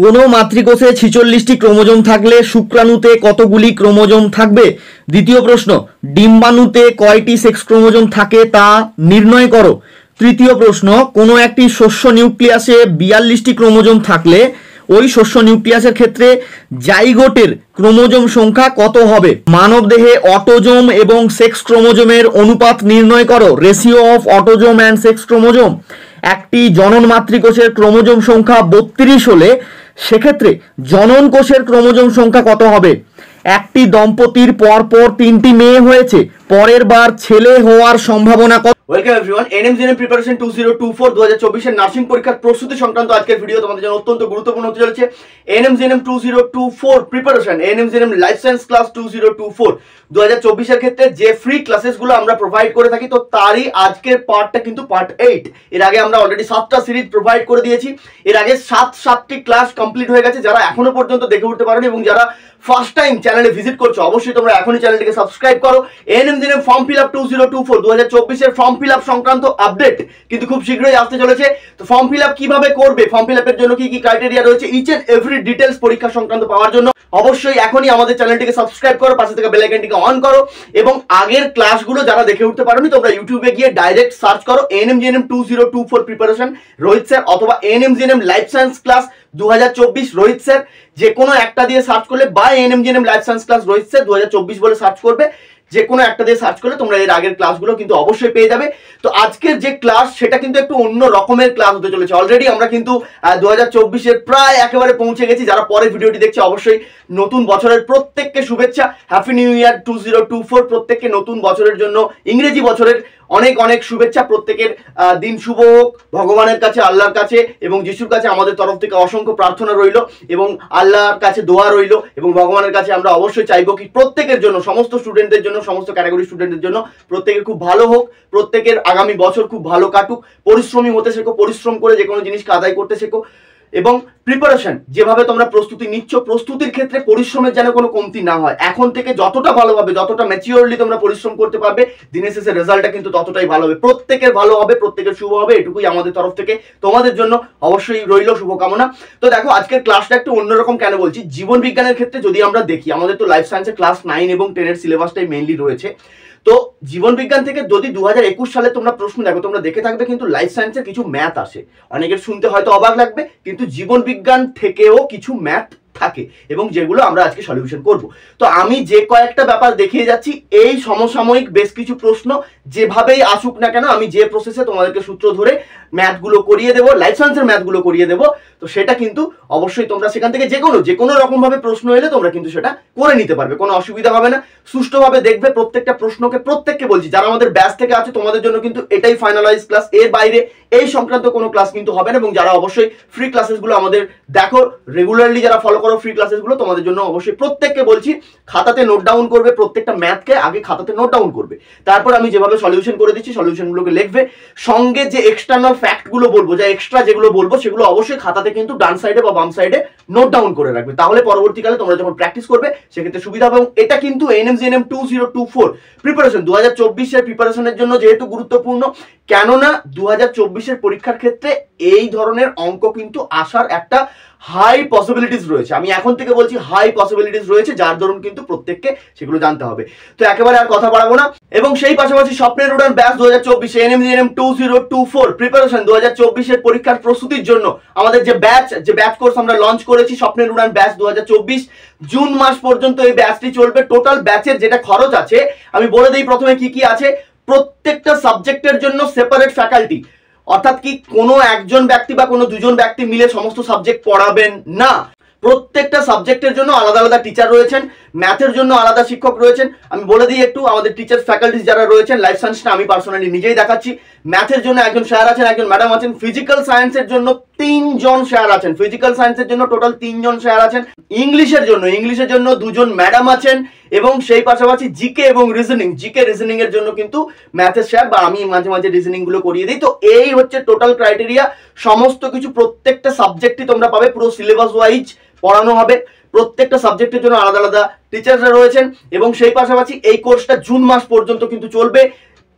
কোনো মাতৃকোষে 46টি ক্রোমোজোম থাকলে শুক্রাণুতে কতগুলি ক্রোমোজোম থাকবে? দ্বিতীয় প্রশ্ন, ডিম্বাণুতে কয়টি সেক্স ক্রোমোজোম থাকে তা নির্ণয় করো। তৃতীয় প্রশ্ন, কোনো একটি শস্য নিউক্লিয়াসে 42টি ক্রোমোজোম থাকলে ওই শস্য নিউক্লিয়াসের ক্ষেত্রে জাইগোটের ক্রোমোজোম সংখ্যা কত হবে? মানবদেহে অটোজোম এবং সেক্স ক্রোমোজোমের অনুপাত নির্ণয় করো। Ratio of autosome and sex chromosome. একটি জনন মাতৃকোষের ক্রোমোজোম সংখ্যা 32 হলে সেক্ষেত্রে জনন কোষের ক্রোমোজোম সংখ্যা কত হবে? একটি দম্পতির পরপর 3টি মেয়ে হয়েছে, পরের বার ছেলে হওয়ার সম্ভাবনা কত? ওয়েলকাম এভরিওয়ান, এনএমজিএনএম প্রিপারেশন 2024 2024 এর নার্সিং পরীক্ষার প্রস্তুতি সংক্রান্ত আজকের ভিডিও তোমাদের জন্য অত্যন্ত গুরুত্বপূর্ণ হতে চলেছে। ANM GNM 2024 preparation, ANM GNM life science class 2024 2024 এর ক্ষেত্রে যে ফ্রি ক্লাসেসগুলো আমরা প্রোভাইড করে থাকি, তো তারই আজকের পার্টটা কিন্তু পার্ট 8। এর আগে আমরা অলরেডি 7টা সিরিজ প্রোভাইড করে দিয়েছি। এর আগে 7টি ক্লাস কমপ্লিট হয়ে গেছে। যারা এখনো পর্যন্ত দেখে উঠতে পারোনি এবং যারা ফার্স্ট টাইম চ্যানেলে ভিজিট করছো, অবশ্যই তোমরা এখনই চ্যানেলটিকে সাবস্ক্রাইব করো। এনএমজিএনএম ফর্ম ফিল আপ 2024 2024 এর ফর্ম ফিল আপ সংক্রান্ত আপডেট কিন্তু খুব শীঘ্রই আসতে চলেছে। তো ফর্ম ফিল আপ কিভাবে করবে, ফর্ম ফিল আপের জন্য কি কি ক্রাইটেরিয়া রয়েছে, ইচ এন্ড এভরি ডিটেলস পরীক্ষা সংক্রান্ত পাওয়ার জন্য অবশ্যই এখনই আমাদের চ্যানেলটিকে সাবস্ক্রাইব করো, পাশে থেকে বেল আইকনটিকে অন করো এবং আগের ক্লাসগুলো যারা দেখে উঠতে পারোনি তোমরা ইউটিউবে গিয়ে ডাইরেক্ট সার্চ করো এনএমজিএনএম 2024 প্রিপারেশন রোহিত স্যার অথবা NMGNM life science class 2024 Rohit sir, যে কোনো একটা দিয়ে সার্চ করলে বা NMGNM life science class Rohit sir 2024 বলে সার্চ করবে, যে কোনো একটা দিয়ে সার্চ করলে তোমরা এর আগের ক্লাসগুলো কিন্তু অবশ্যই পেয়ে যাবে। তো আজকের যে ক্লাস সেটা কিন্তু একটু অন্য রকমের ক্লাস হতে চলেছে। অলরেডি আমরা কিন্তু 2024 এর প্রায় একেবারে পৌঁছে গেছি। যারা পরে ভিডিওটি দেখছে অবশ্যই নতুন বছরের প্রত্যেককে শুভেচ্ছা, হ্যাপি নিউ ইয়ার 2024। প্রত্যেককে নতুন বছরের জন্য, ইংরেজি বছরের অনেক অনেক শুভেচ্ছা। প্রত্যেকের দিন শুভ হোক, ভগবানের কাছে, আল্লাহর কাছে এবং যিশুর কাছে আমাদের তরফ থেকে অসংখ্য প্রার্থনা রইল এবং আল্লাহর কাছে দোয়া রইল এবং ভগবানের কাছে আমরা অবশ্যই চাইবো কি প্রত্যেকের জন্য, সমস্ত স্টুডেন্টদের জন্য, সমস্ত ক্যাটাগরি স্টুডেন্টদের জন্য প্রত্যেকের খুব ভালো হোক, প্রত্যেকের আগামী বছর খুব ভালো কাটুক। পরিশ্রমী হতে শেখো, পরিশ্রম করে যে কোনো জিনিসকে আদায় করতে শেখো এবং প্রিপারেশন যেভাবে তোমরা প্রস্তুতি নিচ্ছ, প্রস্তুতির ক্ষেত্রে পরিশ্রমের যেন কোনো কমতি না হয়। এখন থেকে যতটা ভালোভাবে, যতটা ম্যাচিওরলি তোমরা পরিশ্রম করতে পারবে, দিনের শেষে রেজাল্টটা কিন্তু ততটাই ভালো হবে। প্রত্যেকের ভালো হবে, প্রত্যেকের শুভ হবে, এটুকুই আমাদের তরফ থেকে তোমাদের জন্য অবশ্যই রইল শুভকামনা। তো দেখো আজকের ক্লাসটা একটু অন্যরকম কেন বলছি, জীবন বিজ্ঞানের ক্ষেত্রে যদি আমরা দেখি, আমাদের তো লাইফ সায়েন্সের ক্লাস 9 এবং 10 এর সিলেবাসটাই মেইনলি রয়েছে। তো জীবন বিজ্ঞান থেকে যদি 2021 সালে তোমরা প্রশ্ন দেখো, তোমরা দেখে থাকবে কিন্তু লাইফ সায়েন্সের কিছু ম্যাথ আসে। অনেকের শুনতে হয়তো অবাক লাগবে, কিন্তু জীবন বিজ্ঞান থেকেও কিছু ম্যাথ থাকে এবং যেগুলো আমরা আজকে সলিউশন করব। তো আমি যে কয়েকটা ব্যাপার দেখিয়ে যাচ্ছি, এই সমসাময়িক বেশ কিছু প্রশ্ন যেভাবেই আসুক না কেন, আমি যে প্রসেসে তোমাদেরকে সূত্র ধরে ম্যাথগুলো করিয়ে দেবো, লাইফ সায়েন্সের ম্যাথগুলো করিয়ে দেবো, তো সেটা কিন্তু অবশ্যই তোমরা সেখান থেকে যে কোনো রকম ভাবে প্রশ্ন এলে তোমরা কিন্তু সেটা করে নিতে পারবে, কোনো অসুবিধা হবে না। সুষ্ঠুভাবে দেখবে প্রত্যেকটা প্রশ্নকে। প্রত্যেককে বলছি যারা আমাদের ব্যাচ থেকে আছে তোমাদের জন্য কিন্তু এটাই ফাইনালাইজ ক্লাস, এর বাইরে এই সংক্রান্ত কোনো ক্লাস কিন্তু হবে না। এবং যারা অবশ্যই ফ্রি ক্লাসেসগুলো আমাদের দেখো রেগুলারলি, যারা ফলো করো ফ্রি ক্লাসেসগুলো, তোমাদের জন্য অবশ্যই প্রত্যেককে বলছি খাতাতে নোট ডাউন করবে, প্রত্যেকটা ম্যাথকে আগে খাতাতে নোট ডাউন করবে, তারপর আমি যেভাবে সলিউশন করে দিচ্ছি সলিউশনগুলোকে লিখবে। সঙ্গে যে এক্সটার্নাল ফ্যাক্টগুলো বলবো, যা এক্সট্রা যেগুলো বলবো, সেগুলো অবশ্যই খাতাতে কিন্তু ডান সাইডে বা বাম সাইডে নোট ডাউন করে রাখবে। তাহলে পরবর্তীকালে তোমরা যখন প্র্যাকটিস করবে সেক্ষেত্রে সুবিধা হবে। এবং এটা কিন্তু এনএমজিএনএম 2024 প্রিপারেশন 2024 এর প্রিপারেশনের জন্য যেহেতু গুরুত্বপূর্ণ, কেননা 2024 এর পরীক্ষার ক্ষেত্রে এই ধরনের অঙ্ক কিন্তু আসার একটা হাই পসিবিলিটিস রয়েছে। আমি এখন থেকে বলছি হাই পসিবিলিটিস রয়েছে, যার দরুন কিন্তু প্রত্যেককে সেগুলো জানতে হবে। তো একেবারে আর কথা বাড়াবো না। এবং সেই পাশাপাশি স্বপ্নের উড়ান ব্যাচ 2024 এনএমজিএনএম 2024 প্রিপারেশন 2024 এর পরীক্ষার প্রস্তুতির জন্য আমাদের যে ব্যাচ কোর্স আমরা লঞ্চ করেছি, স্বপ্নের উড়ান ব্যাচ 2024, জুন মাস পর্যন্ত এই ব্যাচটি চলবে। টোটাল ব্যাচের যেটা খরচ আছে আমি বলে দিই প্রথমে কি কি আছে। প্রত্যেকটা সাবজেক্টের জন্য সেপারেট ফ্যাকাল্টি, অর্থাৎ কি কোনো একজন ব্যক্তি বা কোনো দুজন ব্যক্তি মিলে সমস্ত সাবজেক্ট পড়াবেন না। প্রত্যেকটা সাবজেক্টের জন্য আলাদা আলাদা টিচার রয়েছেন, ম্যাথের জন্য আলাদা শিক্ষক রয়েছেন। আমি বলে দিই একটু আমাদের টিচার ফ্যাকাল্টিজ যারা রয়েছেন, লাইফ সায়েন্সটা আমি পার্সোনালি নিজেই দেখাচ্ছি। ম্যাথের জন্য একজন স্যার আছেন, একজন ম্যাডাম আছেন। ফিজিক্যাল সায়েন্সের জন্য 3 জন স্যার আছেন, ফিজিক্যাল সায়েন্সের জন্য টোটাল 3 জন স্যার আছেন। ইংলিশের জন্য 2 জন ম্যাডাম আছেন এবং সেই পাশাপাশি জিকে এবং রিজনিং এর জন্য কিন্তু ম্যাথের স্যার বা আমি মাঝে মাঝে রিজনিং গুলো করিয়ে দিই। তো এই হচ্ছে টোটাল ক্রাইটেরিয়া। সমস্ত কিছু প্রত্যেকটা সাবজেক্টই তোমরা পাবে, পুরো সিলেবাস ওয়াইজ পড়ানো হবে। প্রত্যেকটা সাবজেক্টের জন্য আলাদা আলাদা টিচাররা রয়েছেন এবং সেই পাশাপাশি এই কোর্সটা জুন মাস পর্যন্ত কিন্তু চলবে।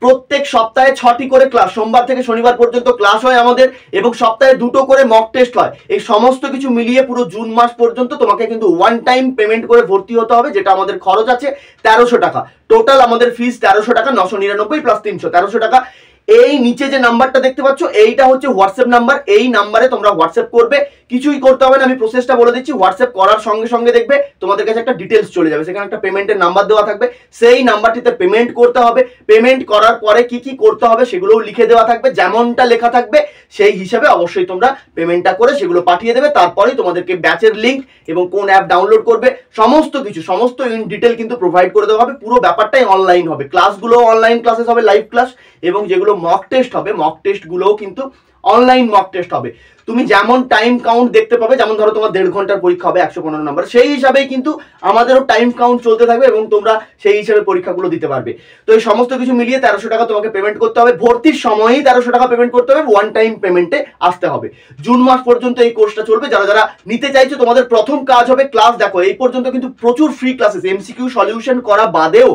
প্রত্যেক সপ্তাহে 6টি করে ক্লাস, সোমবার থেকে শনিবার পর্যন্ত ক্লাস হয় আমাদের, এবং সপ্তাহে 2টো করে মক টেস্ট হয়। এই সমস্ত কিছু মিলিয়ে পুরো জুন মাস পর্যন্ত তোমাকে কিন্তু ওয়ান টাইম পেমেন্ট করে ভর্তি হতে হবে, যেটা আমাদের খরচ আছে 1300 টাকা। টোটাল আমাদের ফিস 1300 টাকা, 999 প্লাস 300, 1300 টাকা। এই নিচে যে নাম্বারটা দেখতে পাচ্ছ এইটা হচ্ছে হোয়াটসঅ্যাপ নাম্বার, এই নাম্বারে তোমরা হোয়াটসঅ্যাপ করবে, কিছুই করতে হবে না, আমি প্রসেসটা বলে দিচ্ছি। হোয়াটসঅ্যাপ করার সঙ্গে সঙ্গে দেখবে তোমাদের কাছে একটা ডিটেলস চলে যাবে, সেখানে একটা পেমেন্টের নাম্বার দেওয়া থাকবে, সেই নাম্বারটিতে পেমেন্ট করতে হবে। পেমেন্ট করার পরে কি কি করতে হবে সেগুলোও লিখে দেওয়া থাকবে, যেমনটা লেখা থাকবে সেই হিসাবে অবশ্যই তোমরা পেমেন্টটা করে সেগুলো পাঠিয়ে দেবে। তারপরেই তোমাদেরকে ব্যাচের লিঙ্ক এবং কোন অ্যাপ ডাউনলোড করবে সমস্ত কিছু, সমস্ত ইন ডিটেল কিন্তু প্রোভাইড করে দেওয়া হবে। পুরো ব্যাপারটাই অনলাইন হবে, ক্লাসগুলো অনলাইন ক্লাসেস হবে, লাইভ ক্লাস, এবং যেগুলো মক টেস্ট হবে মক টেস্টগুলোও কিন্তু অনলাইন মক টেস্ট হবে। তুমি যেমন টাইম কাউন্ট দেখতে পাবে, যেমন ধরো তোমার 1.5 ঘন্টার পরীক্ষা হবে 115 নম্বর, সেই হিসাবেই কিন্তু আমাদেরও টাইম কাউন্ট চলতে থাকবে এবং তোমরা সেই হিসাবে পরীক্ষাগুলো দিতে পারবে। তো এই সমস্ত কিছু মিলিয়ে 1300 টাকা তোমাকে পেমেন্ট করতে হবে, ভর্তির সময়ই 1300 টাকা পেমেন্ট করতে হবে, ওয়ান টাইম পেমেন্টে আসতে হবে। জুন মাস পর্যন্ত এই কোর্সটা চলবে। যারা যারা নিতে চাইছো তোমাদের প্রথম কাজ হবে ক্লাস দেখো। এই পর্যন্ত কিন্তু প্রচুর ফ্রি ক্লাসেস, এমসিকিউ সলিউশন করা বাদেও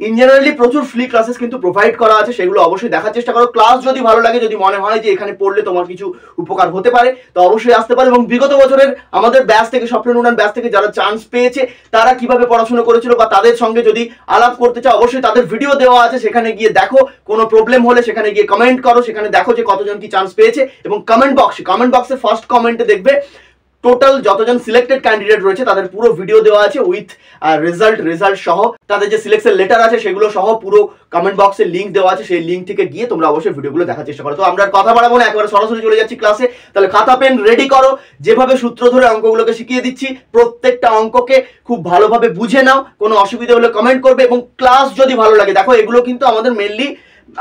ইন জেনারেলি প্রচুর ফ্রি ক্লাসেস কিন্তু প্রোভাইড করা আছে, সেগুলো অবশ্যই দেখার চেষ্টা করো। ক্লাস যদি ভালো লাগে, যদি মনে হয় যে এখানে পড়লে তোমার কিছু উপকার হতে পারে, তো অবশ্যই আসতে পারে। এবং বিগত বছরের আমাদের ব্যাচ থেকে, স্বপ্নের উন্নয়ন ব্যাচ থেকে যারা চান্স পেয়েছে, তারা কিভাবে পড়াশোনা করেছিল বা তাদের সঙ্গে যদি আলাপ করতে চাও, অবশ্যই তাদের ভিডিও দেওয়া আছে, সেখানে গিয়ে দেখো। কোনো প্রবলেম হলে সেখানে গিয়ে কমেন্ট করো, সেখানে দেখো যে কতজন কি চান্স পেয়েছে। এবং কমেন্ট বক্সে ফার্স্ট কমেন্টে দেখবে টোটাল যতজন সিলেক্টেড ক্যান্ডিডেট রয়েছে তাদের পুরো ভিডিও দেওয়া আছে উইথ রেজাল্ট সহ, তাদের যে সিলেকশন লেটার আছে সেগুলো সহ পুরো কমেন্ট বক্সে লিঙ্ক দেওয়া আছে। সেই লিঙ্ক থেকে গিয়ে তোমরা অবশ্যই ভিডিওগুলো দেখার চেষ্টা করো। তো আমরা কথা বাড়াবো না, একেবারে সরাসরি চলে যাচ্ছি ক্লাসে। তাহলে খাতা পেন রেডি করো, যেভাবে সূত্র ধরে অঙ্কগুলোকে শিখিয়ে দিচ্ছি প্রত্যেকটা অঙ্ককে খুব ভালোভাবে বুঝে নাও। কোনো অসুবিধা হলে কমেন্ট করবে, এবং ক্লাস যদি ভালো লাগে, দেখো এগুলো কিন্তু আমাদের মেনলি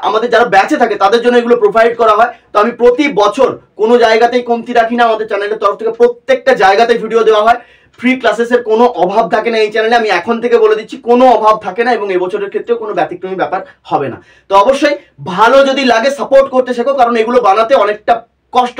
আমাদের যারা ব্যাচে থাকে তাদের জন্য এগুলো প্রোভাইড করা হয়। তো আমি প্রতি বছর কোনো জায়গাতেই কমতি রাখি না, আমাদের চ্যানেলের তরফ থেকে প্রত্যেকটা জায়গাতে ভিডিও দেওয়া হয়। ফ্রি ক্লাসেসের কোনো অভাব থাকে না এই চ্যানেলে, আমি এখন থেকে বলে দিচ্ছি কোনো অভাব থাকে না, এবং এবছরের ক্ষেত্রেও কোনো ব্যতিক্রমী ব্যাপার হবে না। তো অবশ্যই ভালো যদি লাগে সাপোর্ট করতে শেখো, কারণ এগুলো বানাতে অনেকটা কষ্ট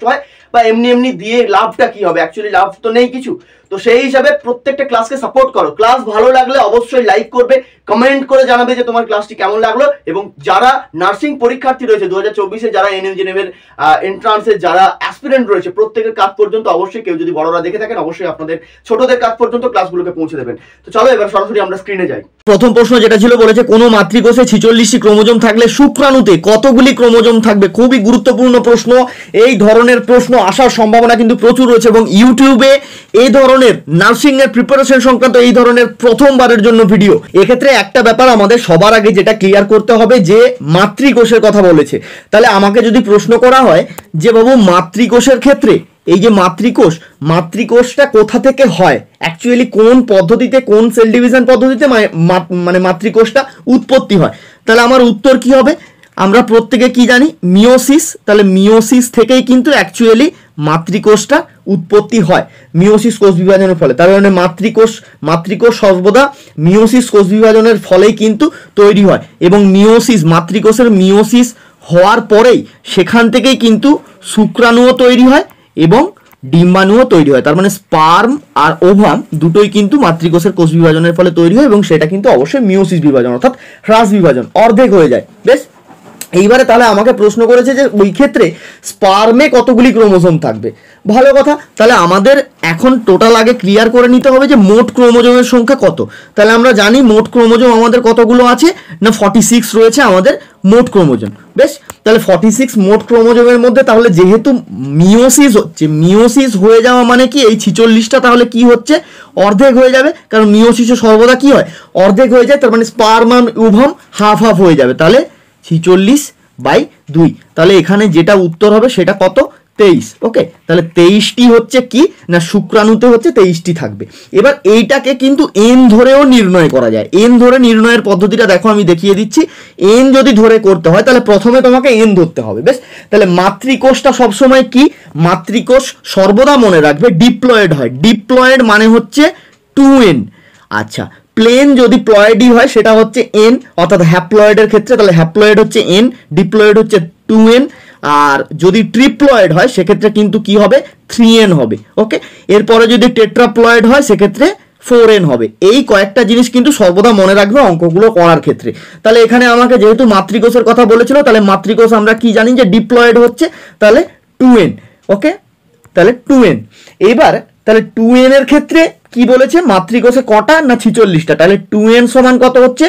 হয়, বা এমনি দিয়ে লাভটা কি হবে, অ্যাকচুয়ালি লাভ তো নেই কিছু। তো সেই হিসাবে প্রত্যেকটা ক্লাসকে সাপোর্ট করো। ক্লাস ভালো লাগলে অবশ্যই লাইক করবে, কমেন্ট করে জানাবে যে তোমার ক্লাসটি কেমন লাগলো। এবং যারা নার্সিং পরীক্ষার্থী রয়েছে 2024-এ, যারা এনএমজিএমের এন্ট্রান্সের যারা অ্যাসপিরেন্ট রয়েছে, প্রত্যেকের কাজ পর্যন্ত অবশ্যই, কেউ যদি বড়রা দেখে থাকেন অবশ্যই আপনাদের ছোটদের কাজ পর্যন্ত ক্লাসগুলোকে পৌঁছে দেবেন। তো চলো এবার সরাসরি আমরা স্ক্রিনে যাই। প্রথম প্রশ্ন যেটা ছিল, বলেছে কোনো মাতৃকোষে 46টি ক্রোমোজোম থাকলে শুক্রাণুতে কতগুলি ক্রোমোজোম থাকবে। খুবই গুরুত্বপূর্ণ প্রশ্ন। এই ধরনের প্রশ্ন আসার সম্ভাবনা কিন্তু প্রচুর রয়েছে, এবং ইউটিউবে এই ধরনের নার্সিং এর প্রিপারেশন সংক্রান্ত এই ধরনের প্রথমবারের জন্য ভিডিও। এক্ষেত্রে একটা ব্যাপার আমাদের সবার আগে যেটা ক্লিয়ার করতে হবে, যে মাতৃকোষের কথা বলেছে, তাহলে আমাকে যদি প্রশ্ন করা হয় যে বাবু মাতৃকোষের ক্ষেত্রে এই যে মাতৃকোষটা কোথা থেকে হয়, অ্যাকচুয়ালি কোন পদ্ধতিতে, কোন সেল ডিভিশন পদ্ধতিতে মানে মাতৃকোষটা উৎপত্তি হয়, তাহলে আমার উত্তর কি হবে? আমরা প্রত্যেকে কি জানি, মিওসিস। তাহলে মিওসিস থেকেই কিন্তু অ্যাকচুয়ালি মাতৃকোষটা উৎপত্তি হয়, মিওসিস কোষ বিভাজনের ফলে। তার মানে মাতৃকোষ সর্বদা মিওসিস কোষ বিভাজনের ফলেই কিন্তু তৈরি হয়, এবং মাতৃকোষের মিওসিস হওয়ার পরেই সেখান থেকেই কিন্তু শুক্রাণুও তৈরি হয় এবং ডিম্বাণুও তৈরি হয়। তার মানে স্পার্ম আর ওভাম দুটোই কিন্তু মাতৃকোষের কোষ বিভাজনের ফলে তৈরি হয়, এবং সেটা কিন্তু অবশ্যই মিওসিস বিভাজন, অর্থাৎ হ্রাস বিভাজন, অর্ধেক হয়ে যায়। বেশ, এইবারে তাহলে আমাকে প্রশ্ন করেছে যে ওই ক্ষেত্রে স্পার্মে কতগুলি ক্রোমোজোম থাকবে। ভালো কথা, তাহলে আমাদের এখন টোটাল আগে ক্লিয়ার করে নিতে হবে যে মোট ক্রোমোজোমের সংখ্যা কত। তাহলে আমরা জানি মোট ক্রোমোজোম আমাদের কতগুলো আছে না, 46 রয়েছে আমাদের মোট ক্রোমোজোম। বেশ, তাহলে 46 মোট ক্রোমোজোমের মধ্যে তাহলে যেহেতু মিওসিস হচ্ছে, মিওসিস হয়ে যাওয়া মানে কি এই 46টা তাহলে কি হচ্ছে, অর্ধেক হয়ে যাবে, কারণ মিওসিসে সর্বদা কি হয়, অর্ধেক হয়ে যায়। তার মানে স্পার্ম আর ওভাম হাফ হাফ হয়ে যাবে, তাহলে 46/2। তাহলে এখানে যেটা উত্তর হবে সেটা কত, 23। ওকে, তাহলে 23টি হচ্ছে কি না, শুক্রাণুতে হচ্ছে 23টি থাকবে। এবার এইটাকে কিন্তু এন ধরেও নির্ণয় করা যায়। এন ধরে নির্ণয়ের পদ্ধতিটা দেখো আমি দেখিয়ে দিচ্ছি। এন যদি ধরে করতে হয় তাহলে প্রথমে তোমাকে এন ধরতে হবে। বেশ, তাহলে মাতৃকোষটা সবসময় কি, মাতৃকোষ সর্বদা মনে রাখবে ডিপ্লয়েড হয়। ডিপ্লয়েড মানে হচ্ছে 2n। আচ্ছা, প্লেন যদি প্লয়েডই হয় সেটা হচ্ছে n, অর্থাৎ হ্যাপ্লয়েডের ক্ষেত্রে তাহলে হ্যাপ্লয়েড হচ্ছে n, ডিপ্লয়েড হচ্ছে 2n। আর যদি ট্রিপ্লয়েড হয় সেক্ষেত্রে কিন্তু কি হবে, 3n হবে। ওকে, এরপরে যদি টেট্রাপ্লয়েড হয় সেক্ষেত্রে 4n হবে। এই কয়েকটা জিনিস কিন্তু সর্বদা মনে রাখবে অঙ্কগুলো করার ক্ষেত্রে। তাহলে এখানে আমাকে যেহেতু মাতৃকোষের কথা বলেছিল, তাহলে মাতৃকোষ আমরা কি জানি যে ডিপ্লয়েড হচ্ছে, তাহলে 2n। ওকে, তাহলে 2n। এইবার তাহলে 2n এর ক্ষেত্রে কি বলেছে, মাতৃকোষে কটা না 46টা, তাহলে 2n সমান কত হচ্ছে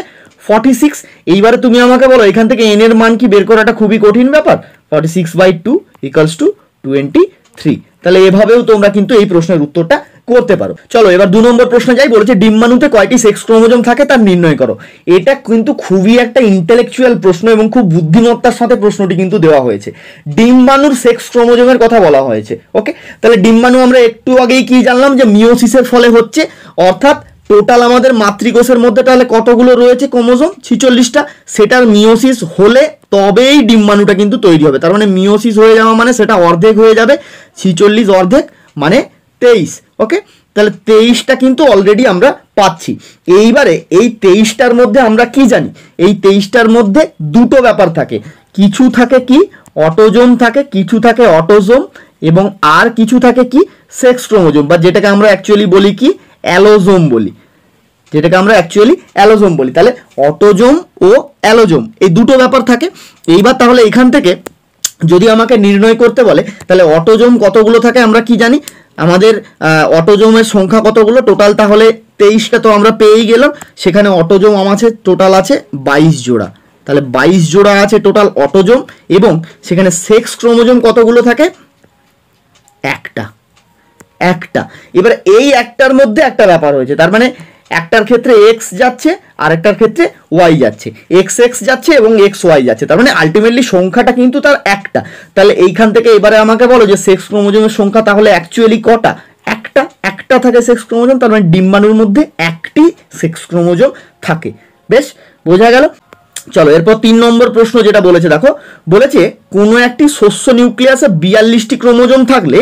46। এইবারে তুমি আমাকে বলো এখান থেকে n এর মান কি বের করাটা খুবই কঠিন ব্যাপার, 46/2 = 23। তাহলে এভাবেও তোমরা কিন্তু এই প্রশ্নের উত্তরটা করতে পারো। চলো এবার 2 নম্বর প্রশ্নে যাই। বলেছে ডিম্বাণুতে কয়টি সেক্স ক্রোমোজোম থাকে তার নির্ণয় করো। এটা কিন্তু খুবই একটা ইন্টেলেকচুয়াল প্রশ্ন এবং খুব বুদ্ধিমত্তার সাথে প্রশ্নটি কিন্তু দেওয়া হয়েছে। ডিম্বাণুর সেক্স ক্রোমোজোমের কথা বলা হয়েছে। ওকে, তাহলে ডিম্বাণু আমরা একটু আগেই কি জানলাম যে মিওসিসের ফলে হচ্ছে, অর্থাৎ টোটাল আমাদের মাতৃকোষের মধ্যে তাহলে কতগুলো রয়েছে ক্রোমোজোম, 46টা। সেটার মিওসিস হলে তবেই ডিম্বাণুটা কিন্তু তৈরি হবে। তার মানে মিওসিস হয়ে যাওয়া মানে সেটা অর্ধেক হয়ে যাবে, 46 অর্ধেক মানে 23। ওকে, তাহলে 23টা কিন্তু অলরেডি আমরা পাচ্ছি। এইবারে এই 23টার মধ্যে আমরা কি জানি, এই 23টার মধ্যে দুটো ব্যাপার থাকে, কিছু থাকে কি অটোজোম থাকে, কিছু থাকে অটোজোম, এবং আর কিছু থাকে কি সেক্স ক্রোমোজোম, বা যেটাকে আমরা অ্যাকচুয়ালি বলি কি অ্যালোজোম বলি, যেটাকে আমরা অ্যাকচুয়ালি অ্যালোজোম বলি। তাহলে অটোজোম ও অ্যালোজোম এই দুটো ব্যাপার থাকে। এইবার তাহলে এখান থেকে যদি আমাকে নির্ণয় করতে বলে, তাহলে অটোজোম কতগুলো থাকে আমরা কি জানি, আমাদের অটোজোমের সংখ্যা কতগুলো টোটাল, তাহলে 23টা তো আমরা পেয়েই গেলাম। সেখানে অটোজোম আছে টোটাল আছে 22 জোড়া, তাহলে 22 জোড়া আছে টোটাল অটোজোম, এবং সেখানে সেক্স ক্রোমোজোম কতগুলো থাকে, একটা। এবার এই একটার মধ্যে একটা ব্যাপার হয়েছে, তার মানে একটার ক্ষেত্রে এক্স যাচ্ছে আর একটার ক্ষেত্রে ওয়াই যাচ্ছে, এক্স যাচ্ছে এবং এক্স ওয়াই যাচ্ছে, তার মানে আলটিমেটলি সংখ্যাটা কিন্তু তার একটা। তাহলে এইখান থেকে এবারে আমাকে বলো যে সেক্স ক্রোমোজোমের সংখ্যা তাহলে অ্যাকচুয়ালি কটা, একটা থাকে সেক্স ক্রোমোজোম, তার মানে ডিম্বাণুর মধ্যে একটি সেক্স ক্রোমোজোম থাকে। বেশ, বোঝা গেল। চলো এরপর 3 নম্বর প্রশ্ন যেটা বলেছে, দেখো বলেছে কোনো একটি শস্য নিউক্লিয়াসে 42টি ক্রোমোজোম থাকলে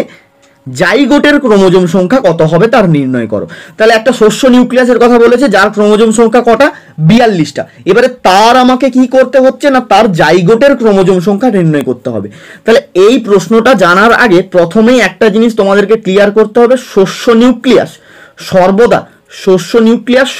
জাইগোটের ক্রোমোজোম সংখ্যা কত হবে তার নির্ণয় করো। তাহলে একটা শস্য নিউক্লিয়াসের কথা বলেছে যার ক্রোমোজোম সংখ্যা কটা, 42টা। এবারে তার আমাকে কি করতে হচ্ছে না, তার জাইগোটের ক্রোমোজোম সংখ্যা নির্ণয় করতে হবে। তাহলে এই প্রশ্নটা জানার আগে প্রথমেই একটা জিনিস তোমাদেরকে ক্লিয়ার করতে হবে, শস্য নিউক্লিয়াস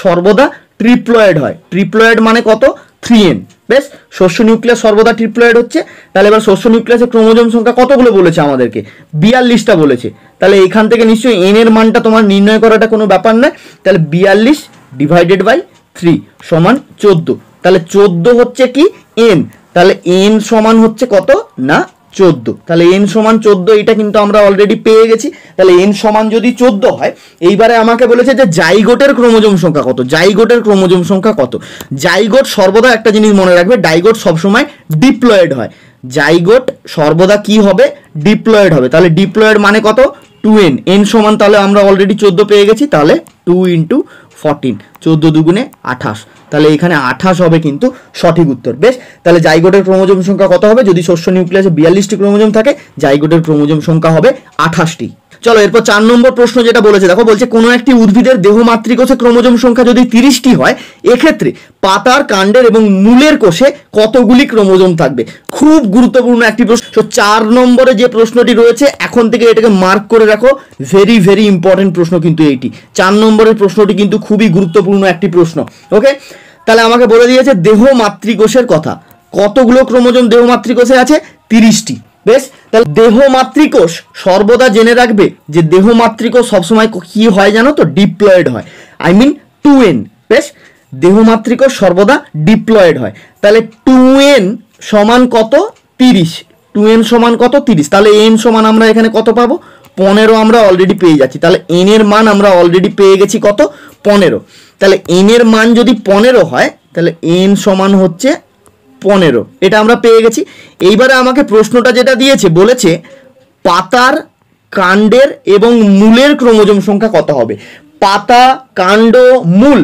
সর্বদা ট্রিপ্লয়েড হয়। ট্রিপ্লয়েড মানে কত, 3n। বেশ, শস্য নিউক্লিয়াস সর্বদা ট্রিপ্লয়েড হচ্ছে। তাহলে এবার শস্য নিউক্লিয়াসের ক্রোমোজোম সংখ্যা কতগুলো বলেছে আমাদেরকে, 42টা বলেছে। তাহলে এখান থেকে নিশ্চয়ই n এর মানটা তোমার নির্ণয় করাটা কোনো ব্যাপার নয়। তাহলে 42/3 সমান 14। তাহলে 14 হচ্ছে কি n, তাহলে n সমান হচ্ছে কত না 14। তাহলে n সমান 14, এটা কিন্তু আমরা অলরেডি পেয়ে গেছি। তাহলে n সমান যদি 14 হয়, এইবারে আমাকে বলেছে যে জাইগোটের ক্রোমোজোম সংখ্যা কত, জাইগোট সর্বদা একটা জিনিস মনে রাখবে, ডাইগোট সবসময় ডিপ্লয়েড হয়, জাইগোট সর্বদা কি হবে, ডিপ্লয়েড হবে। তাহলে ডিপ্লয়েড মানে কত, 2n, n সমান তাহলে আমরা অলরেডি 14 পেয়ে গেছি, তাহলে 2 × 14, 14 দুগুণে 28, তাহলে এখানে 28 হবে কিন্তু সঠিক উত্তর। বেশ, তাহলে জাইগোটের ক্রোমোজোম সংখ্যা কত হবে, যদি শস্য নিউক্লিয়াসে 42টি ক্রোমোজোম থাকে, জাইগোটের ক্রোমোজোম সংখ্যা হবে 28টি। চলো এরপর 4 নম্বর প্রশ্ন যেটা বলেছে, দেখো বলছে কোনো একটি উদ্ভিদের দেহ মাতৃকোষে ক্রোমোজোম সংখ্যা যদি 30টি হয়, এক্ষেত্রে পাতার, কাণ্ডের এবং মূলের কোষে কতগুলি ক্রোমোজোম থাকবে। খুব গুরুত্বপূর্ণ একটি প্রশ্ন। তো 4 নম্বরে যে প্রশ্নটি রয়েছে এখন থেকে এটাকে মার্ক করে রাখো, ভেরি ইম্পর্টেন্ট প্রশ্ন কিন্তু এইটি। 4 নম্বরের প্রশ্নটি কিন্তু খুবই গুরুত্বপূর্ণ একটি প্রশ্ন। ওকে, তাহলে আমাকে বলে দিয়েছে দেহ মাতৃকোষের কথা, কতগুলো ক্রোমোজোম দেহ মাতৃকোষে আছে, 30টি। বেশ, তাহলে দেহ মাতৃকোষ সর্বদা জেনে রাখবে যে দেহ মাতৃকোষ সবসময় কি হয় জানো তো, ডিপ্লয়েড হয়, 2n। বেশ, দেহ মাতৃকোষ সর্বদা ডিপ্লয়েড হয়। তাহলে 2n সমান কত, 30, 2n সমান কত, 30। তাহলে n সমান আমরা এখানে কত পাবো, 15 আমরা অলরেডি পেয়ে যাচ্ছি। তাহলে n এর মান আমরা অলরেডি পেয়ে গেছি কত, 15। তাহলে n এর মান যদি 15 হয়, তাহলে n সমান হচ্ছে 15, এটা আমরা পেয়ে গেছি। এইবারে আমাকে প্রশ্নটা যেটা দিয়েছে, বলেছে পাতার, কাণ্ডের এবং মূলের ক্রোমোজোম সংখ্যা কত হবে। পাতা, কাণ্ড, মূল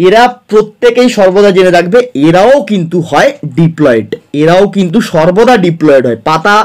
এরা প্রত্যেকেই সর্বদা জেনে রাখবে এরাও কিন্তু হয় ডিপ্লয়েড, এরাও কিন্তু সর্বদা ডিপ্লয়েড হয়। পাতা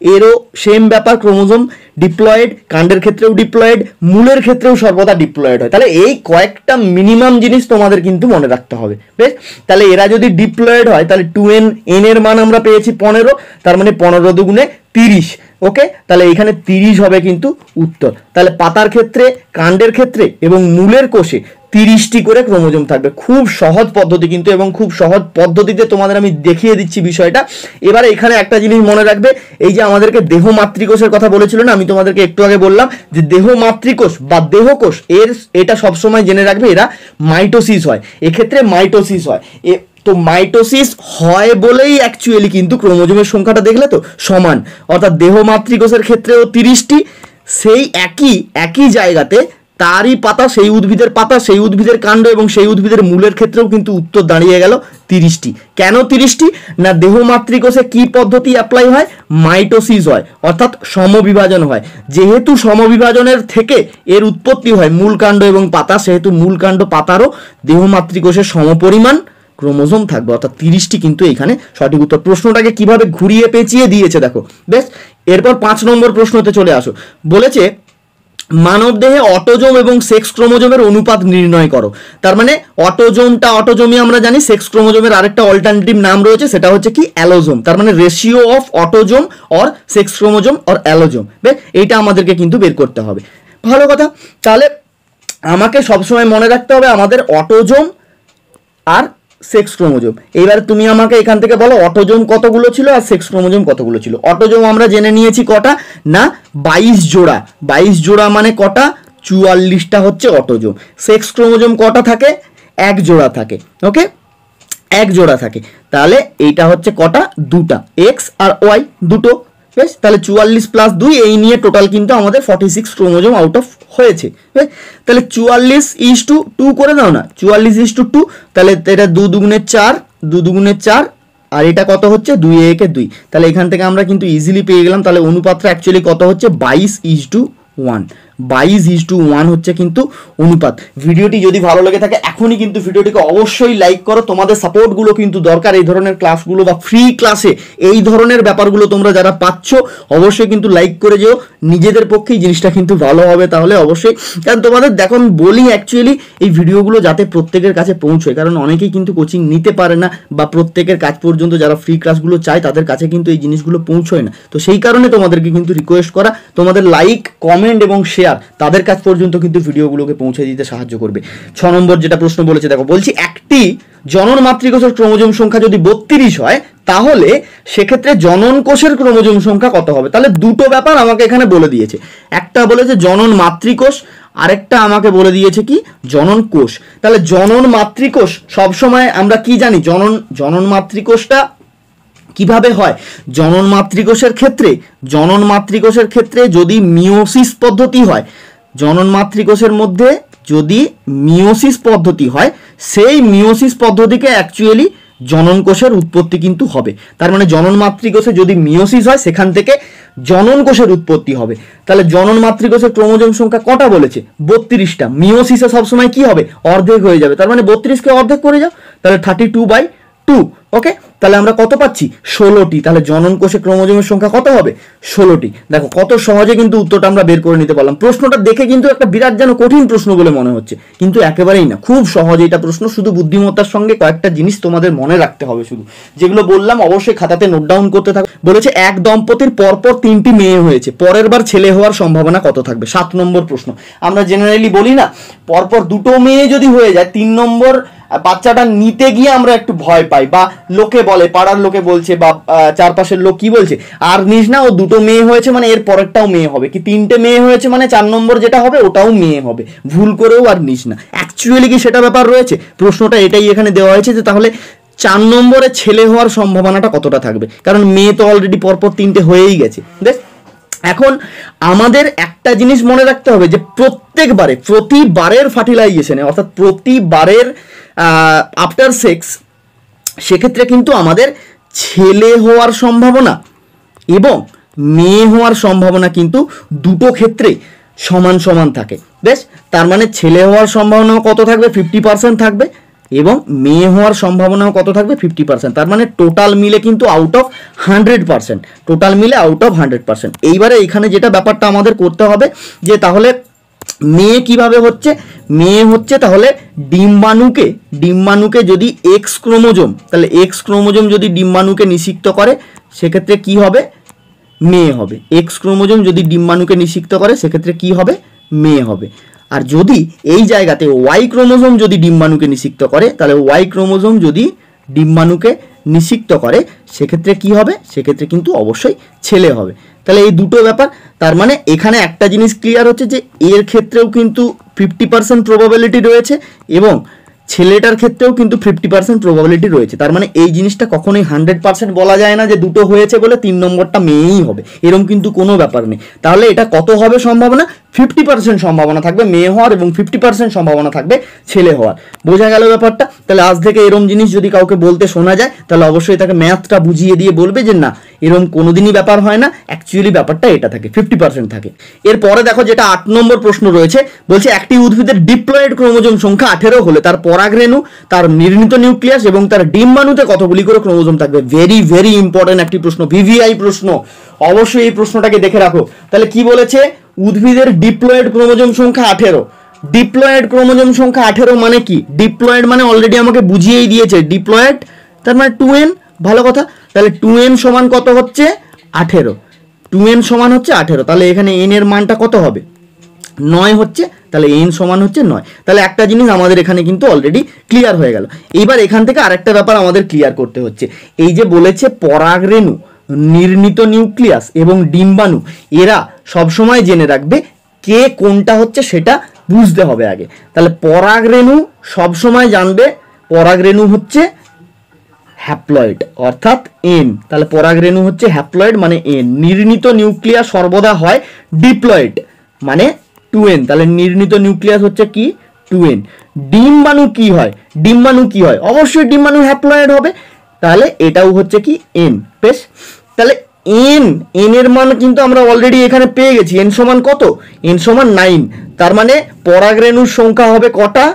এরও সেম ব্যাপার, ক্রোমোজোম ডিপ্লয়েড, কাণ্ডের ক্ষেত্রেও ডিপ্লয়েড, মূলের ক্ষেত্রেও সর্বদা ডিপ্লয়েড হয়। তাহলে এই কয়েকটা মিনিমাম জিনিস তোমাদের কিন্তু মনে রাখতে হবে। বেশ, তাহলে এরা যদি ডিপ্লয়েড হয়, তাহলে 2n, n এর মান আমরা পেয়েছি 15, তার মানে 15 দুগুণে 30, ওকে, তাহলে এখানে 30 হবে কিন্তু উত্তর। তাহলে পাতার ক্ষেত্রে, কাণ্ডের ক্ষেত্রে এবং মূলের কোষে 30টি করে ক্রোমোজোম থাকবে। খুব সহজ পদ্ধতি কিন্তু, এবং খুব সহজ পদ্ধতিতে তোমাদের আমি দেখিয়ে দিচ্ছি বিষয়টা। এবারে এখানে একটা জিনিস মনে রাখবে, এই যে আমাদেরকে দেহ মাতৃকোষের কথা বলেছিল না, আমি তোমাদেরকে একটু আগে বললাম যে দেহ মাতৃকোষ বা দেহকোষ, এটা সবসময় জেনে রাখবে এরা মাইটোসিস হয়, এক্ষেত্রে মাইটোসিস হয়। তো মাইটোসিস হয় বলেই অ্যাকচুয়ালি কিন্তু ক্রোমোজোমের সংখ্যাটা দেখলে তো সমান, অর্থাৎ দেহ মাতৃকোষের ক্ষেত্রেও 30টি, সেই একই জায়গাতে তারই পাতা, সেই উদ্ভিদের পাতা, সেই উদ্ভিদের কাণ্ড এবং সেই উদ্ভিদের মূলের ক্ষেত্রেও কিন্তু উত্তর দাঁড়িয়ে গেল 30টি। কেন 30টি? না দেহ মাতৃকোষে কি পদ্ধতি অ্যাপ্লাই হয়? মাইটোসিস হয়, অর্থাৎ সমবিভাজন হয়। যেহেতু সমবিভাজনের থেকে এর উৎপত্তি হয় মূল কাণ্ড এবং পাতা, সেহেতু মূল কাণ্ড পাতারও দেহ মাতৃকোষের সমপরিমাণ ক্রোমোজোম থাকবে, অর্থাৎ 30টি কিন্তু এখানে সঠিক উত্তর। প্রশ্নটাকে কিভাবে ঘুরিয়ে পেঁচিয়ে দিয়েছে দেখো। বেশ, এরপর 5 নম্বর প্রশ্নতে চলে আসো। বলেছে মানবদেহে অটোজোম এবং সেক্স ক্রোমোজোমের অনুপাত নির্ণয় করো। তার মানে অটোজোমই আমরা জানি, সেক্স ক্রোমোজোমের আরেকটা অল্টারনেটিভ নাম রয়েছে, সেটা হচ্ছে কি অ্যালোজোম। তার মানে ratio of autosome or sex chromosome or allosome. বেশ, এইটা আমাদেরকে কিন্তু বের করতে হবে। ভালো কথা, তাহলে আমাকে সবসময় মনে রাখতে হবে আমাদের অটোজোম আর সেক্স ক্রোমোজোম। এইবার তুমি আমাকে এখান থেকে বলো অটোজোম কতগুলো ছিল আর সেক্স ক্রোমোজোম কতগুলো ছিল। অটোজোম আমরা জেনে নিয়েছি কটা, না 22 জোড়া। 22 জোড়া মানে কটা? 44টা হচ্ছে অটোজোম। সেক্স ক্রোমোজোম কটা থাকে? 1 জোড়া থাকে। ওকে, 1 জোড়া থাকে। তাহলে এইটা হচ্ছে কটা? 2টা, এক্স আর ওয়াই দুটো। বেশ, তাহলে 44 প্লাস 2, এই নিয়ে টোটাল কিন্তু আমাদের 46 ক্রোমোজোম আউট অফ হয়েছে। তাহলে 44:2 করে দাও না, 44:2। তাহলে এটা 2 দুগুণে 4, 2 দুগুণে 4, আর এটা কত হচ্ছে? 2 একে 2। তাহলে এখান থেকে আমরা কিন্তু ইজিলি পেয়ে গেলাম। তাহলে অনুপাতটা অ্যাকচুয়ালি কত হচ্ছে? 22:1। 22:1 হচ্ছে কিন্তু অনুপাত। ভিডিওটি যদি ভালো লেগে থাকে এখনই কিন্তু ভিডিওটিকে অবশ্যই লাইক করো। তোমাদের সাপোর্টগুলো কিন্তু দরকার এই ধরনের ক্লাসগুলো বা ফ্রি ক্লাসে এই ধরনের ব্যাপারগুলো তোমরা যারা পাচ্ছ অবশ্যই কিন্তু লাইক করে যেও। নিজেদের পক্ষেই জিনিসটা কিন্তু ভালো হবে তাহলে অবশ্যই। কারণ তোমাদের দেখো আমি বলি অ্যাকচুয়ালি এই ভিডিওগুলো যাতে প্রত্যেকের কাছে পৌঁছয়, কারণ অনেকেই কিন্তু কোচিং নিতে পারে না বা প্রত্যেকের কাছ পর্যন্ত যারা ফ্রি ক্লাসগুলো চায় তাদের কাছে কিন্তু এই জিনিসগুলো পৌঁছয় না। তো সেই কারণে তোমাদেরকে কিন্তু রিকোয়েস্ট করা, তোমাদের লাইক, কমেন্ট এবং শেয়ার তাদের কাছ পর্যন্ত কিন্তু ভিডিওগুলোকে পৌঁছে দিতে সাহায্য করবে। 6 নম্বর যেটা প্রশ্ন বলেছে দেখো, বলছি একটি জনন মাতৃকোষের ক্রোমোজোম সংখ্যা যদি 32 হয় তাহলে সেক্ষেত্রে জনন কোষের ক্রোমোজোম সংখ্যা কত হবে? তাহলে দুটো ব্যাপার আমাকে এখানে বলে দিয়েছে, একটা বলেছে জনন মাতৃকোষ, আরেকটা আমাকে বলে দিয়েছে কি জনন কোষ। তাহলে জনন মাতৃকোষ সবসময় আমরা কি জানি, জনন মাতৃকোষটা কিভাবে হয়? জনন মাতৃকোষের ক্ষেত্রে যদি মিওসিস পদ্ধতি হয়, জনন মাতৃকোষের মধ্যে যদি মিওসিস পদ্ধতি হয়, সেই মিওসিস পদ্ধতিকে অ্যাকচুয়ালি জনন কোষের উৎপত্তি কিন্তু হবে। তার মানে জনন মাতৃকোষে যদি মিওসিস হয় সেখান থেকে জনন কোষের উৎপত্তি হবে। তাহলে জনন মাতৃকোষের ক্রোমোজোম সংখ্যা কটা বলেছে? 32টা। মিওসিসে সবসময় কি হবে? অর্ধেক হয়ে যাবে। তার মানে 32কে অর্ধেক করে যাও, তাহলে 32/2। ওকে, তাহলে আমরা কত পাচ্ছি? 16টি। তাহলে জনন কোষে ক্রোমোজোমের সংখ্যা কত হবে? 16টি। দেখো কত সহজে কিন্তু উত্তরটা আমরা বের করে নিতে পারলাম। প্রশ্নটা দেখে কিন্তু একটা বিরাট যেন কঠিন প্রশ্ন বলে মনে হচ্ছে, কিন্তু একেবারেই না, খুব সহজ এটা প্রশ্ন। শুধু বুদ্ধিমত্তার সঙ্গে কয়েকটা জিনিস তোমাদের মনে রাখতে হবে, শুধু যেগুলো বললাম অবশ্যই খাতাতে নোট ডাউন করতে থাকো। বলেছে এক দম্পতির পরপর 3টি মেয়ে হয়েছে, পরের বার ছেলে হওয়ার সম্ভাবনা কত থাকবে? 7 নম্বর প্রশ্ন। আমরা জেনারেলি বলি না, পরপর 2টো মেয়ে যদি হয়ে যায় 3 নম্বর বাচ্চাটা নিতে গিয়ে আমরা একটু ভয় পাই, বা লোকে বলে, পাড়ার লোকে বলছে বা চারপাশের লোক কি বলছে, আর নিস না, ও 2টো মেয়ে হয়েছে মানে এর পরেরটাও মেয়ে হবে, কি 3টে মেয়ে হয়েছে মানে 4 নম্বর যেটা হবে ওটাও মেয়ে হবে, ভুল করেও আর নিস না। অ্যাকচুয়ালি কি সেটা ব্যাপার রয়েছে? প্রশ্নটা এটাই এখানে দেওয়া হয়েছে যে তাহলে 4 নম্বরে ছেলে হওয়ার সম্ভাবনাটা কতটা থাকবে, কারণ মেয়ে তো অলরেডি পরপর 3টে হয়েই গেছে। দেখ, এখন আমাদের একটা জিনিস মনে রাখতে হবে যে প্রতিবারের ফার্টিলাইজেশনে, অর্থাৎ প্রতিবারের আফটার সেক্স, সেক্ষেত্রে কিন্তু আমাদের ছেলে হওয়ার সম্ভাবনা এবং মেয়ে হওয়ার সম্ভাবনা কিন্তু দুটো ক্ষেত্রে সমান সমান থাকে। বেশ, তার মানে ছেলে হওয়ার সম্ভাবনাও কত থাকবে? 50% থাকবে, এবং মেয়ে হওয়ার সম্ভাবনাও কত থাকবে? 50%। তার মানে টোটাল মিলে কিন্তু আউট অফ 100%, টোটাল মিলে আউট অফ 100%। এইবারে এখানে যেটা ব্যাপারটা আমাদের করতে হবে যে তাহলে মেয়ে কিভাবে হচ্ছে? মেয়ে হচ্ছে তাহলে ডিম্বাণুকে যদি এক্স ক্রোমোজোম, তাহলে এক্স ক্রোমোজোম যদি ডিম্বাণুকে নিষিক্ত করে সেক্ষেত্রে কি হবে? মেয়ে হবে। এক্স ক্রোমোজোম যদি ডিম্বাণুকে নিষিক্ত করে সেক্ষেত্রে কি হবে? মেয়ে হবে। আর যদি এই জায়গাতে ওয়াই ক্রোমোজোম যদি ডিম্বাণুকে নিষিক্ত করে, তাহলে ওয়াই ক্রোমোজোম যদি ডিম্বাণুকে নিষিক্ত করে সেক্ষেত্রে কি হবে? সেক্ষেত্রে কিন্তু অবশ্যই ছেলে হবে। তাহলে এই দুটো ব্যাপার, তার মানে এখানে একটা জিনিস ক্লিয়ার হচ্ছে যে এর ক্ষেত্রেও কিন্তু 50% প্রবাবিলিটি রয়েছে এবং ছেলেটার ক্ষেত্রেও কিন্তু 50% প্রবাবিলিটি রয়েছে। তার মানে এই জিনিসটা কখনোই 100% বলা যায় না যে দুটো হয়েছে বলে 3 নম্বরটা মেয়েই হবে, এরকম কিন্তু কোনো ব্যাপার নেই। তাহলে এটা কত হবে সম্ভাবনা? 50% সম্ভাবনা থাকবে মেয়ে হওয়ার এবং 50% সম্ভাবনা থাকবে ছেলে হওয়ার। বোঝা গেল ব্যাপারটা? তাহলে আজ থেকে এরকম জিনিস যদি কাউকে বলতে শোনা যায় তাহলে অবশ্যই তাকে ম্যাথটা বুঝিয়ে দিয়ে বলবে যে না, এরকম কোনোদিনই ব্যাপার হয় না, অ্যাকচুয়ালি ব্যাপারটা এটা থাকে, 50% থাকে। এরপরে দেখো যেটা 8 নম্বর প্রশ্ন রয়েছে, বলছে একটি উদ্ভিদের ডিপ্লয়েড ক্রোমোজোম সংখ্যা 18 হলে তার পরাগরেণু, তার নির্মিত নিউক্লিয়াস এবং তার ডিম্বাণুতে কতগুলি করে ক্রোমোজোম থাকবে? ভেরি ভেরি ইম্পর্টেন্ট একটি প্রশ্ন, ভিভিআই প্রশ্ন, অবশ্যই এই প্রশ্নটাকে দেখে রাখো। তাহলে কি বলেছে? উদ্ভিদের ডিপ্লয়েড ক্রোমোজোম সংখ্যা 18। ডিপ্লয়েড ক্রোমোজোম সংখ্যা 18 মানে কি? ডিপ্লয়েড মানে অলরেডি আমাকে বুঝিয়েই দিয়েছে, ডিপ্লয়েড তার মানে 2n। ভালো কথা, তাহলে 2n সমান কত হচ্ছে? 18। 2n সমান হচ্ছে 18, তাহলে এখানে n এর মানটা কত হবে? 9 হচ্ছে, তাহলে n সমান হচ্ছে 9। তাহলে একটা জিনিস আমাদের এখানে কিন্তু অলরেডি ক্লিয়ার হয়ে গেল। এইবার এখান থেকে আরেকটা ব্যাপার আমাদের ক্লিয়ার করতে হচ্ছে, এই যে বলেছে পরাগরেণু, নির্মিত নিউক্লিয়াস এবং ডিম্বাণু, এরা সবসময় জেনে রাখবে কে কোনটা হচ্ছে সেটা বুঝতে হবে আগে। তাহলে পরাগরেণু সবসময় জানবে পরাগরেণু হচ্ছে হ্যাপ্লয়েড অর্থাৎ এন। তাহলে পরাগরেণু হচ্ছে হ্যাপ্লয়েড মানে এন। নির্মিত নিউক্লিয়াস সর্বদা হয় ডিপ্লয়েড মানে 2n, তাহলে নির্মিত নিউক্লিয়াস হচ্ছে কি? 2n। ডিম্বাণু কি হয়? ডিম্বাণু কি হয়? অবশ্যই ডিম্বাণু হ্যাপ্লয়েড হবে, তাহলে এটাও হচ্ছে কি? এন। বেশ, তাহলে এন এর মান কিন্তু আমরা অলরেডি এখানে পেয়ে গেছি। এন সমান কত? এন সমান 9। তার মানে পরাগরেণুর সংখ্যা হবে কটা?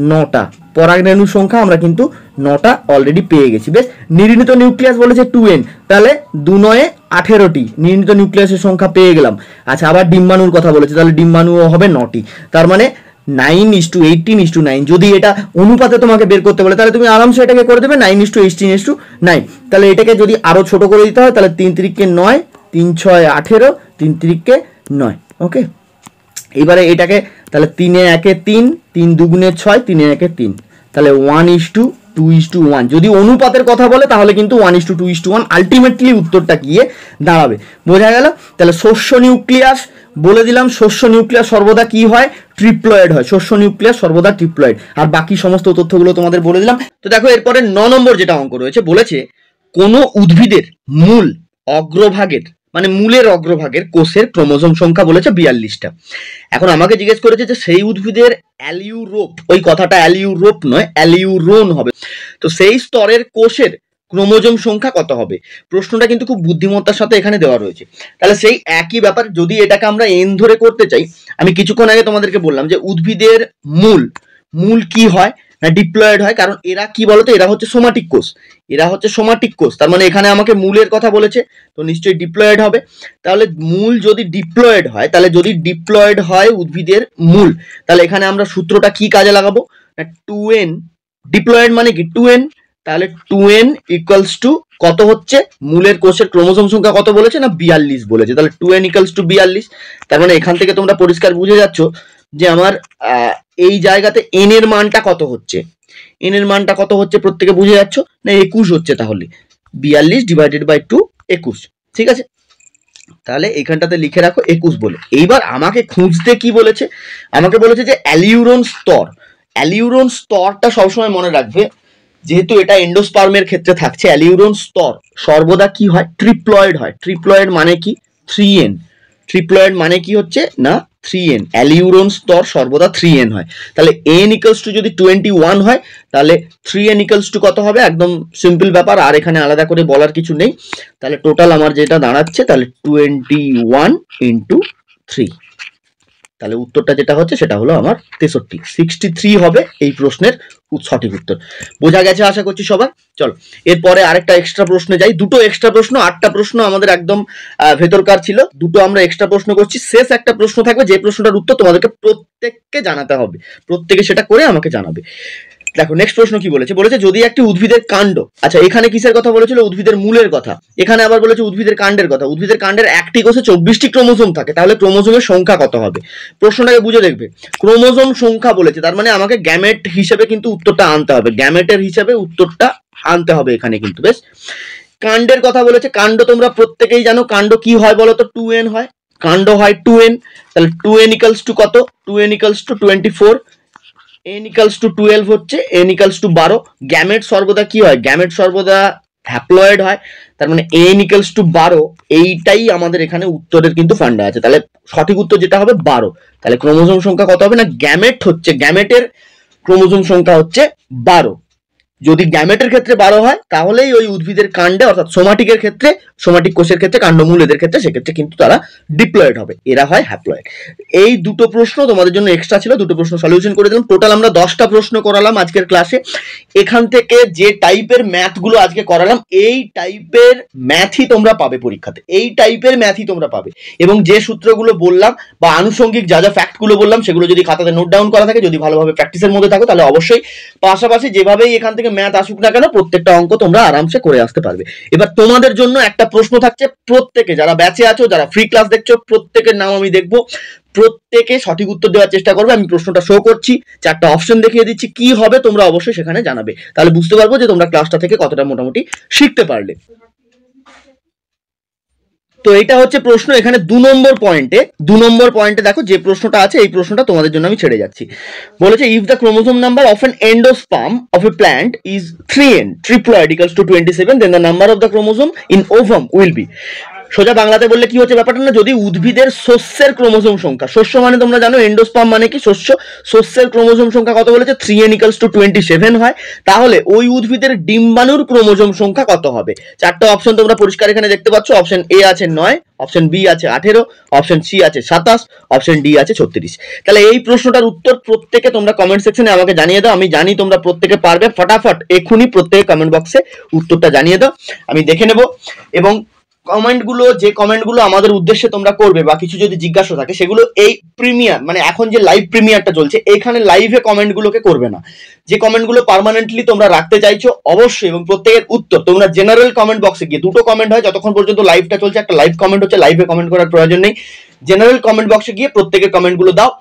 9টা। পরাগরেণুর সংখ্যা আমরা কিন্তু 9টা অলরেডি পেয়ে গেছি। বেশ, নির্মিত নিউক্লিয়াস বলেছে 2n, তাহলে 2 9 18টি নির্মিত নিউক্লিয়াসের সংখ্যা পেয়ে গেলাম। আচ্ছা, আবার ডিম্বাণুর কথা বলেছে, তাহলে ডিম্বাণুও হবে 9টি। তার মানে 9:18:9। যদি এটা অনুপাতে তোমাকে বের করতে বলে তাহলে তুমি আরামসে এটাকে করে দেবে 9:18:9। তাহলে এটাকে যদি আরো ছোট করে দিতে হয় তাহলে 3 3 9, 3 6 18, 3 3 9। ওকে, এবারে এটাকে তাহলে 3 1 3, 3 2 6, 3 1 3, তাহলে 1:2:1। যদি অনুপাতের কথা বলে তাহলে কিন্তু 1:2:1 আলটিমেটলি উত্তরটা গিয়ে দাঁড়াবে। বোঝা গেল? তাহলে শস্য নিউক্লিয়াস বলে দিলাম, শস্য নিউক্লিয়াস সর্বদা কি হয়? ট্রিপ্লয়েড হয়। শস্য নিউক্লিয়াস সর্বদা ট্রিপ্লয়েড। আর বাকি সমস্ত তথ্যগুলো তোমাদের বলে দিলাম। তো দেখো এরপরে 9 নম্বর যেটা অঙ্ক রয়েছে, বলেছে কোনো উদ্ভিদের মূল অগ্রভাগের মানে মূলের অগ্রভাগের কোষের ক্রোমোজোম সংখ্যা বলেছে 42টা। এখন আমাকে জিজ্ঞেস করেছে যে সেই উদ্ভিদের অ্যালিউরোপ, ওই কথাটা অ্যালিউরোপ নয় অ্যালিউরোন হবে, তো সেই স্তরের কোষের ক্রোমোজোম সংখ্যা কত হবে? প্রশ্নটা কিন্তু খুব বুদ্ধিমত্তার সাথে এখানে দেওয়া রয়েছে। তাহলে সেই একই ব্যাপার, যদি এটাকে আমরা এন ধরে করতে চাই, আমি কিছুক্ষণ আগে তোমাদেরকে বললাম যে উদ্ভিদের মূল কি হয় না ডিপ্লয়েড হয়, কারণ এরা কি বলতো, এরা হচ্ছে সোমাটিক কোষ। এরা হচ্ছে সোমাটিক কোষ, তার মানে এখানে আমাকে মূলের কথা বলেছে, তো নিশ্চয়ই ডিপ্লয়েড হবে। তাহলে মূল যদি ডিপ্লয়েড হয়, তাহলে যদি ডিপ্লয়েড হয় উদ্ভিদের মূল, তাহলে এখানে আমরা সূত্রটা কি কাজে লাগাবো না 2n। ডিপ্লয়েড মানে কি 2n, তাহলে 2n ইকুয়ালস টু কত হচ্ছে? মূলের কোষের ক্রোমোজোম সংখ্যা কত বলেছে না 42 বলেছে, তাহলে 2n ইকুয়ালস টু 42। তার মানে এখান থেকে তোমরা পরিষ্কার বুঝে যাচ্ছ যে আমার এই জায়গাতে n এর মানটা কত হচ্ছে। n এর মানটা কত হচ্ছে প্রত্যেকে বুঝে যাচ্ছ না? 21 হচ্ছে। তাহলে 42 ডিভাইডেড বাই 2 21। ঠিক আছে, তাহলে এখানটাতে লিখে রাখো 21 বলে। এইবার আমাকে খুঁজতে কি বলেছে? আমাকে বলেছে যে অ্যালিউরোন স্তর। অ্যালিউরোন স্তরটা সবসময় মনে রাখবে, যেহেতু এটা এন্ডোস্পার্মের ক্ষেত্রে থাকছে, অ্যালিউরোন স্তর সর্বদা কি হয়? ট্রিপ্লয়েড হয়। ট্রিপ্লয়েড মানে কি? 3n। ট্রিপ্লয়েড মানে কি হচ্ছে না 3n। অ্যালিউরোন স্তর সর্বদা 3n হয়। তাহলে n ইকুয়ালস টু যদি 21 হয় তাহলে 3n ইকুয়ালস টু কত হবে? একদম সিম্পল ব্যাপার, আর এখানে আলাদা করে বলার কিছু নেই। তাহলে টোটাল আমার যেটা দাঁড়াচ্ছে তাহলে 21 ইন্টু 3, তাহলে উত্তরটা যেটা হচ্ছে সেটা হলো আমার 63, 63 হবে এই প্রশ্নের সঠিক উত্তর। বোঝা গেছে আশা করছি সবার। চলো এরপরে আরেকটা এক্সট্রা প্রশ্নে যাই। দুটো এক্সট্রা প্রশ্ন, 8টা প্রশ্ন আমাদের একদম ভেতরকার ছিল, দুটো আমরা এক্সট্রা প্রশ্ন করছি। শেষ একটা প্রশ্ন থাকবে যে প্রশ্নটার উত্তর তোমাদেরকে প্রত্যেককে জানাতে হবে, প্রত্যেকে সেটা করে আমাকে জানাবে। দেখো নেক্সট প্রশ্ন কি বলেছে, বলেছে যদি একটি উদ্ভিদের কাণ্ড, আচ্ছা এখানে কিসের কথা বলেছিল, উদ্ভিদের মূলের কথা, এখানে আবার বলেছে উদ্ভিদের কাণ্ডের কথা। উদ্ভিদের কাণ্ডের একটি কোষে 24টি ক্রোমোজোম থাকে, তাহলে ক্রোমোজোমের সংখ্যা কত হবে? প্রশ্নটাকে বুঝে দেখবে, ক্রোমোজোম সংখ্যা বলেছে, তার মানে আমাকে গ্যামেট হিসেবে কিন্তু উত্তরটা আনতে হবে, গ্যামেটের হিসেবে উত্তরটা আনতে হবে এখানে কিন্তু। বেশ, কাণ্ডের কথা বলেছে, কাণ্ড তোমরা প্রত্যেকেই জানো, কাণ্ড কি হয় বলো তো, 2n হয়, কাণ্ড হয় 2n, তাহলে 2n ইকুয়ালস টু কত, 2n equals to 24, n equals to 12 হচ্ছে, n ইকুয়ালস টু 12। গ্যামেট সর্বদা কি হয়, গ্যামেট সর্বদা হ্যাপ্লয়েড হয়, তার মানে n ইকুয়ালস টু 12, এইটাই আমাদের এখানে উত্তরের কিন্তু ফান্ডা আছে। তাহলে সঠিক উত্তর যেটা হবে 12। তাহলে ক্রোমোজোম সংখ্যা কত হবে না, গ্যামেট হচ্ছে, গ্যামেটের ক্রোমোজোম সংখ্যা হচ্ছে 12। যদি গ্যামেটের ক্ষেত্রে 12 হয় তাহলেই ওই উদ্ভিদের কাণ্ডে অর্থাৎ সোমাটিকের ক্ষেত্রে, সোমাটিক কোষের ক্ষেত্রে, কাণ্ডমূল এদের ক্ষেত্রে সেক্ষেত্রে কিন্তু তারা ডিপ্লয়েড হবে, এরা হয় হ্যাপ্লয়েড। এই দুটো প্রশ্ন তোমাদের জন্য এক্সট্রা ছিল, দুটো প্রশ্ন সলিউশন করে দিলাম। টোটাল আমরা 10টা প্রশ্ন করালাম আজকের ক্লাসে। এখান থেকে যে টাইপের ম্যাথগুলো আজকে করালাম, এই টাইপের ম্যাথই তোমরা পাবে পরীক্ষাতে, এই টাইপের ম্যাথই তোমরা পাবে। এবং যে সূত্রগুলো বললাম বা আনুষঙ্গিক যা যা ফ্যাক্টগুলো বললাম সেগুলো যদি খাতাতে নোট ডাউন করা থাকে, যদি ভালোভাবে প্র্যাকটিসের মধ্যে থাকো, তাহলে অবশ্যই পাশাপাশি যেভাবেই এখান থেকে ম্যাথ আসুক না কেন প্রত্যেকটা অঙ্ক তোমরা আরামসে করে আসতে পারবে। এবার তোমাদের জন্য একটা প্রশ্ন থাকছে, প্রত্যেকে যারা ব্যাচে আছো, যারা ফ্রি ক্লাস দেখছো, প্রত্যেকের নাম আমি দেখবো, প্রত্যেকে সঠিক উত্তর দেওয়ার চেষ্টা করবে। আমি প্রশ্নটা শো করছি, 4টা অপশন দেখিয়ে দিচ্ছি, কি হবে তোমরা অবশ্যই সেখানে জানাবে, তাহলে বুঝতে পারবো যে তোমরা ক্লাসটা থেকে কতটা মোটামুটি শিখতে পারলে। তো এটা হচ্ছে প্রশ্ন, এখানে 2 নম্বর পয়েন্টে দেখো যে প্রশ্নটা আছে, এই প্রশ্নটা তোমাদের জন্য আমি ছেড়ে যাচ্ছি। বলেছে if the chromosome number of an endosperm of A plant is 3n triploid equals to 27, then the number of the chromosome in ovum will be। সোজা বাংলাতে বললে কি হচ্ছে ব্যাপারটা না, যদি উদ্ভিদের শস্যের ক্রোমোজোম সংখ্যা, শস্য মানে তোমরা জানো এন্ডোস্পার্ম মানে কি শস্য, শস্যের ক্রোমোজোম সংখ্যা কত বলেছে, 3n equals to 27 হয়, তাহলে ওই উদ্ভিদের ডিম্বাণুর ক্রোমোজোম সংখ্যা কত হবে? 4টা অপশন তোমরা পরিষ্কার এখানে দেখতে পাচ্ছ, অপশন এ আছে 9, অপশন বি আছে 18, অপশন সি আছে 27, অপশন ডি আছে 36। তাহলে এই প্রশ্নটার উত্তর প্রত্যেকে তোমরা কমেন্ট সেকশনে আমাকে জানিয়ে দাও, আমি জানি তোমরা প্রত্যেকে পারবে, ফটাফট এক্ষুনি প্রত্যেকে কমেন্ট বক্সে উত্তরটা জানিয়ে দাও, আমি দেখে নেব। এবং কমেন্টগুলো, যে কমেন্টগুলো আমাদের উদ্দেশ্যে তোমরা করবে বা কিছু যদি জিজ্ঞাসা থাকে সেগুলো এই প্রিমিয়ার মানে এখন যে লাইভ প্রিমিয়ারটা চলছে এখানে লাইভে কমেন্টগুলোকে করবে না, যে কমেন্টগুলো পার্মানেন্টলি তোমরা রাখতে চাইছো অবশ্যই, এবং প্রত্যেকের উত্তর তোমরা জেনারেল কমেন্ট বক্সে গিয়ে, 2টো কমেন্ট হয় যতক্ষণ পর্যন্ত লাইভটা চলছে, একটা লাইভ কমেন্ট হচ্ছে, লাইভে কমেন্ট করার প্রয়োজন নেই, জেনারেল কমেন্ট বক্সে গিয়ে প্রত্যেকের কমেন্টগুলো দাও।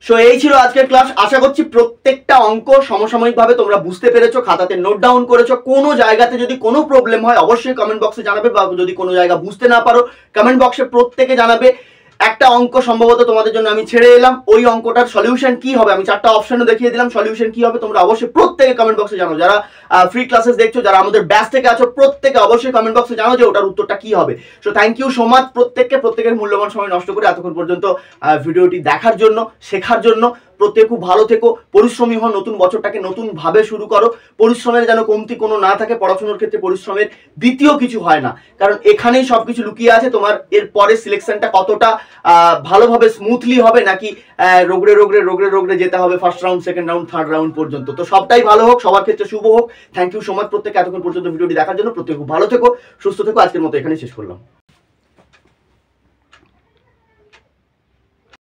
সো এই ছিল আজকের ক্লাস, আশা করছি প্রত্যেকটা অঙ্ক সমসাময়িকভাবে তোমরা বুঝতে পেরেছো, খাতাতে নোট ডাউন করেছো। কোনো জায়গাতে যদি কোনো প্রবলেম হয় অবশ্যই কমেন্ট বক্সে জানাবে, বা যদি কোনো জায়গা বুঝতে না পারো কমেন্ট বক্সে প্রত্যেকে জানাবে। একটা অঙ্ক সম্ভবত তোমাদের জন্য আমি ছেড়ে এলাম, ওই অঙ্কটার সলিউশন কি হবে আমি 4টা অপশনও দেখিয়ে দিলাম, সলিউশন কি হবে তোমরা অবশ্যই প্রত্যেকে কমেন্ট বক্সে জানো। যারা ফ্রি ক্লাসেস দেখছো, যারা আমাদের ব্যাচ থেকে আছো, প্রত্যেকে অবশ্যই কমেন্ট বক্সে জানো যে ওটার উত্তরটা কি হবে। So thank you so much প্রত্যেকের মূল্যবান সময় নষ্ট করে এতক্ষণ পর্যন্ত ভিডিওটি দেখার জন্য, শেখার জন্য। প্রত্যেকে খুব ভালো থেকো, পরিশ্রমী হও, নতুন বছরটাকে নতুন ভাবে শুরু করো, পরিশ্রমের যেন কমতি কোনো না থাকে, পড়াশোনার ক্ষেত্রে পরিশ্রমের দ্বিতীয় কিছু হয় না, কারণ এখানেই সবকিছু লুকিয়ে আছে। তোমার এর পরে সিলেকশনটা কতটা ভালোভাবে স্মুথলি হবে, নাকি রোগড়ে যেতে হবে first round, second round, third round পর্যন্ত। তো সবটাই ভালো হোক, সবার ক্ষেত্রে শুভ হোক। থ্যাংক ইউ সো মাচ প্রত্যেকে এতক্ষণ পর্যন্ত ভিডিওটি দেখার জন্য। প্রত্যেকে খুব ভালো থেকো, সুস্থ থেকো। আজকের মতো এখানে শেষ করলাম।